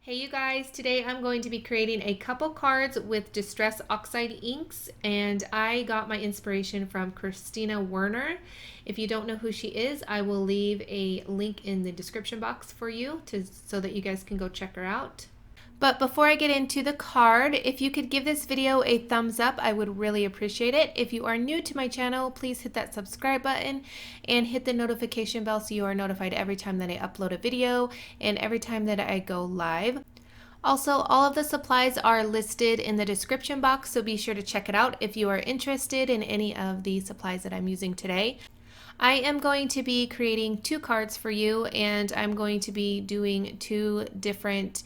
Hey you guys, today I'm going to be creating a couple cards with Distress Oxide inks, and I got my inspiration from Christina Werner. If you don't know who she is, I will leave a link in the description box for you so that you guys can go check her out. But before I get into the card, if you could give this video a thumbs up, I would really appreciate it. If you are new to my channel, please hit that subscribe button and hit the notification bell so you are notified every time that I upload a video and every time that I go live. Also, all of the supplies are listed in the description box, so be sure to check it out if you are interested in any of the supplies that I'm using today. I am going to be creating two cards for you, and I'm going to be doing two different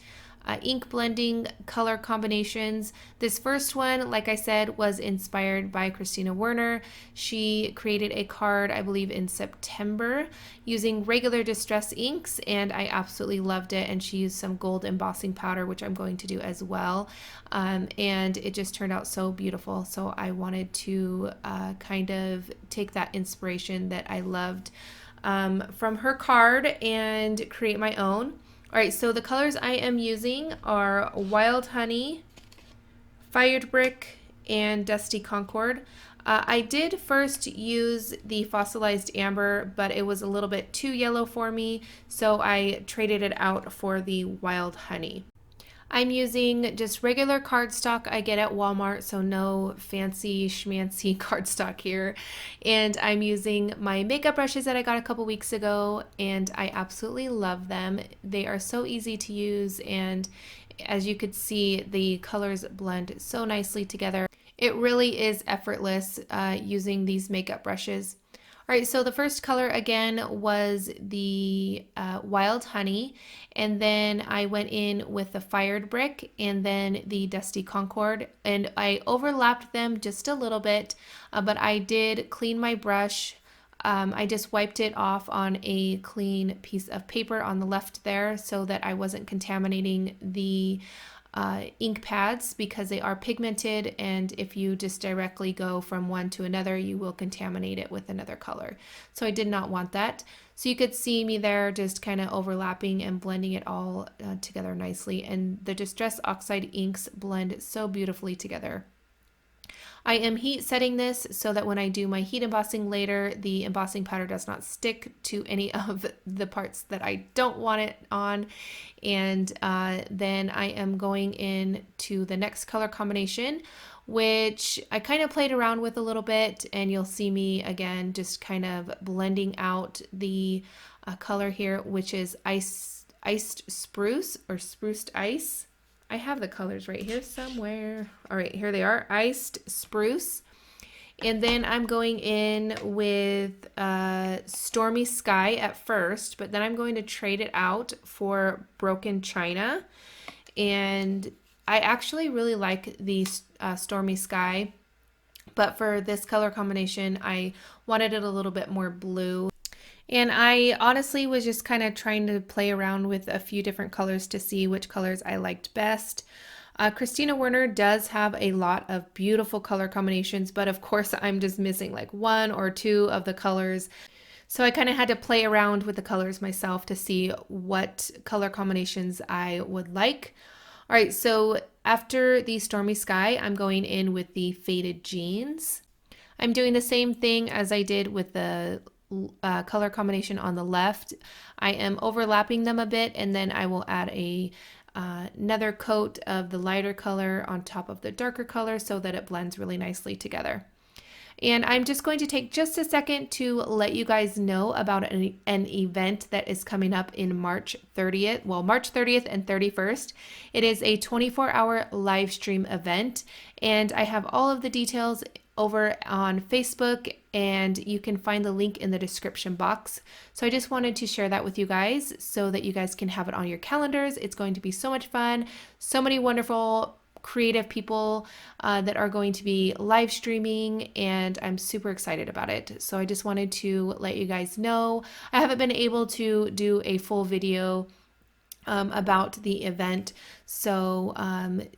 ink blending color combinations. This first one, like I said, was inspired by Christina Werner. She created a card, I believe, in September using regular distress inks, and I absolutely loved it. And she used some gold embossing powder, which I'm going to do as well. And it just turned out so beautiful. So I wanted to kind of take that inspiration that I loved from her card and create my own. All right, so the colors I am using are Wild Honey, Fired Brick, and Dusty Concord. I did first use the fossilized amber, but it was a little bit too yellow for me, so I traded it out for the Wild Honey. I'm using just regular cardstock I get at Walmart, so no fancy schmancy cardstock here. And I'm using my makeup brushes that I got a couple weeks ago, and I absolutely love them. They are so easy to use, and as you could see, the colors blend so nicely together. It really is effortless using these makeup brushes. All right, so the first color again was the Wild Honey, and then I went in with the Fired Brick and then the Dusty Concord, and I overlapped them just a little bit, but I did clean my brush. I just wiped it off on a clean piece of paper on the left there so that I wasn't contaminating the ink pads because they are pigmented, and if you just directly go from one to another, you will contaminate it with another color. So I did not want that. So you could see me there just kind of overlapping and blending it all together nicely, and the Distress Oxide inks blend so beautifully together. I am heat setting this so that when I do my heat embossing later, the embossing powder does not stick to any of the parts that I don't want it on. And then I am going in to the next color combination, which I kind of played around with a little bit, and you'll see me again just kind of blending out the color here, which is iced spruce or spruced ice. I have the colors right here somewhere. All right, here they are, iced spruce. And then I'm going in with Stormy Sky at first, but then I'm going to trade it out for Broken China. And I actually really like the Stormy Sky, but for this color combination, I wanted it a little bit more blue. And I honestly was just kind of trying to play around with a few different colors to see which colors I liked best. Christina Werner does have a lot of beautiful color combinations, but of course I'm just missing like one or two of the colors. So I kind of had to play around with the colors myself to see what color combinations I would like. All right, so after the Stormy Sky, I'm going in with the Faded Jeans. I'm doing the same thing as I did with the color combination on the left. I am overlapping them a bit, and then I will add another coat of the lighter color on top of the darker color so that it blends really nicely together. And I'm just going to take just a second to let you guys know about an event that is coming up in March 30th. Well, March 30th and 31st. It is a 24-hour live stream event, and I have all of the details over on Facebook, and you can find the link in the description box. So I just wanted to share that with you guys so that you guys can have it on your calendars. It's going to be so much fun. So many wonderful creative people that are going to be live streaming, and I'm super excited about it. So I just wanted to let you guys know. I haven't been able to do a full video about the event, so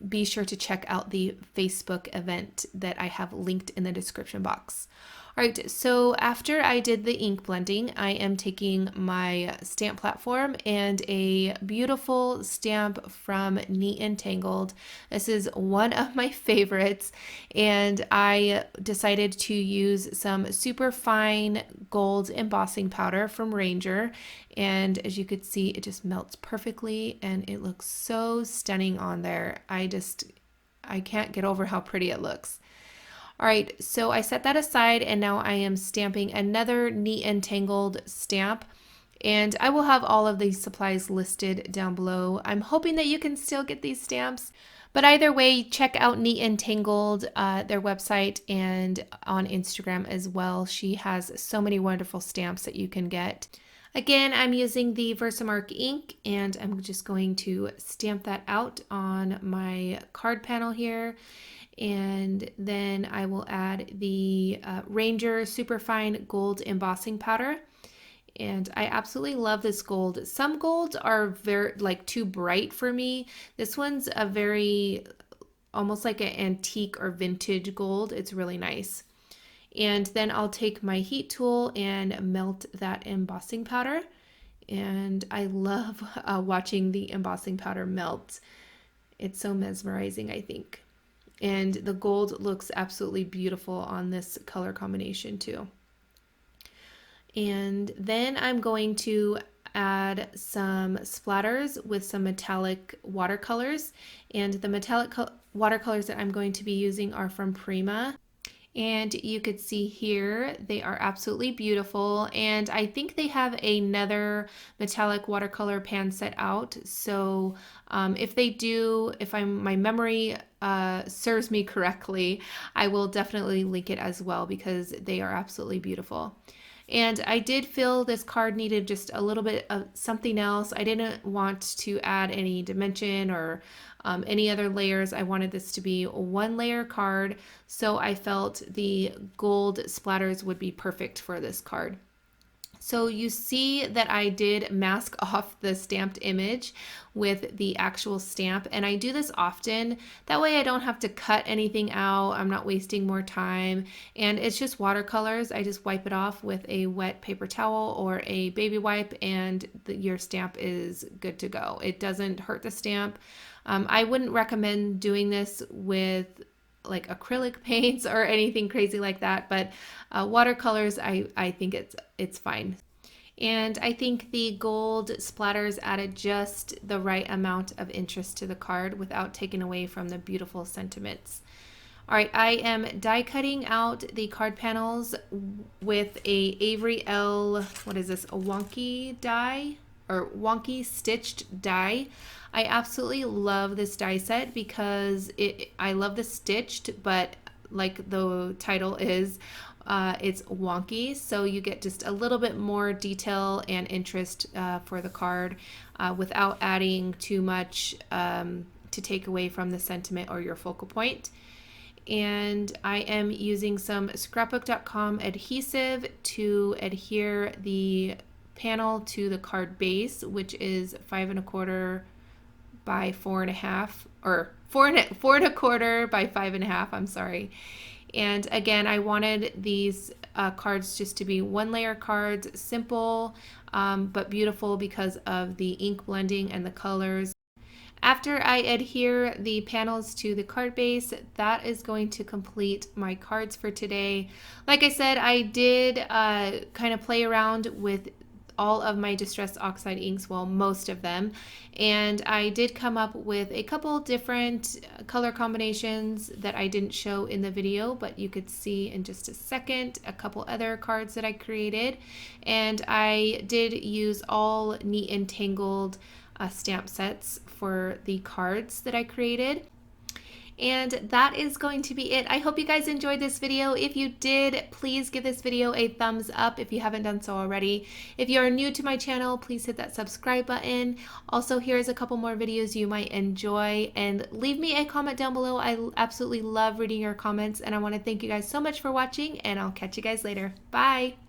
be sure to check out the Facebook event that I have linked in the description box. All right, so after I did the ink blending, I am taking my stamp platform and a beautiful stamp from Neat and Tangled. This is one of my favorites, and I decided to use some superfine gold embossing powder from Ranger. And as you could see, it just melts perfectly and it looks so stunning on there. I can't get over how pretty it looks. All right, so I set that aside and now I am stamping another Neat and Tangled stamp, and I will have all of these supplies listed down below. I'm hoping that you can still get these stamps, but either way, check out Neat and Tangled, their website, and on Instagram as well. She has so many wonderful stamps that you can get. Again, I'm using the VersaMark ink, and I'm just going to stamp that out on my card panel here. And then I will add the Ranger Superfine Gold Embossing Powder. And I absolutely love this gold. Some golds are very too bright for me. This one's a very almost like an antique or vintage gold. It's really nice. And then I'll take my heat tool and melt that embossing powder. And I love watching the embossing powder melt. It's so mesmerizing, I think. And the gold looks absolutely beautiful on this color combination too. And then I'm going to add some splatters with some metallic watercolors. And the metallic watercolors that I'm going to be using are from Prima. And you could see here, they are absolutely beautiful. And I think they have another metallic watercolor pan set out. So if they do, my memory serves me correctly, I will definitely link it as well because they are absolutely beautiful. And I did feel this card needed just a little bit of something else. I didn't want to add any dimension or any other layers. I wanted this to be a one layer card, so I felt the gold splatters would be perfect for this card. So you see that I did mask off the stamped image with the actual stamp, and I do this often. That way I don't have to cut anything out. I'm not wasting more time, and it's just watercolors. I just wipe it off with a wet paper towel or a baby wipe, and your stamp is good to go. It doesn't hurt the stamp. I wouldn't recommend doing this with like acrylic paints or anything crazy like that, but watercolors, I think it's fine. And I think the gold splatters added just the right amount of interest to the card without taking away from the beautiful sentiments. All right, I am die cutting out the card panels with a Avery what is this, a Wonky die or Wonky stitched die. I absolutely love this die set because I love the stitched, but like the title is, it's wonky, so you get just a little bit more detail and interest for the card without adding too much to take away from the sentiment or your focal point. And I am using some scrapbook.com adhesive to adhere the panel to the card base, which is 5 1/4 by 4 1/2, or 4 1/4 by 5 1/2, I'm sorry. And again, I wanted these cards just to be one layer cards, simple but beautiful because of the ink blending and the colors. After I adhere the panels to the card base, that is going to complete my cards for today. Like I said, I did kind of play around with all of my distressed oxide inks, well, most of them, and I did come up with a couple different color combinations that I didn't show in the video, but you could see in just a second a couple other cards that I created. And I did use all Neat and Tangled stamp sets for the cards that I created. And that is going to be it. I hope you guys enjoyed this video. If you did, please give this video a thumbs up if you haven't done so already. If you are new to my channel, please hit that subscribe button. Also, here's a couple more videos you might enjoy, and leave me a comment down below. I absolutely love reading your comments, and I want to thank you guys so much for watching, and I'll catch you guys later. Bye!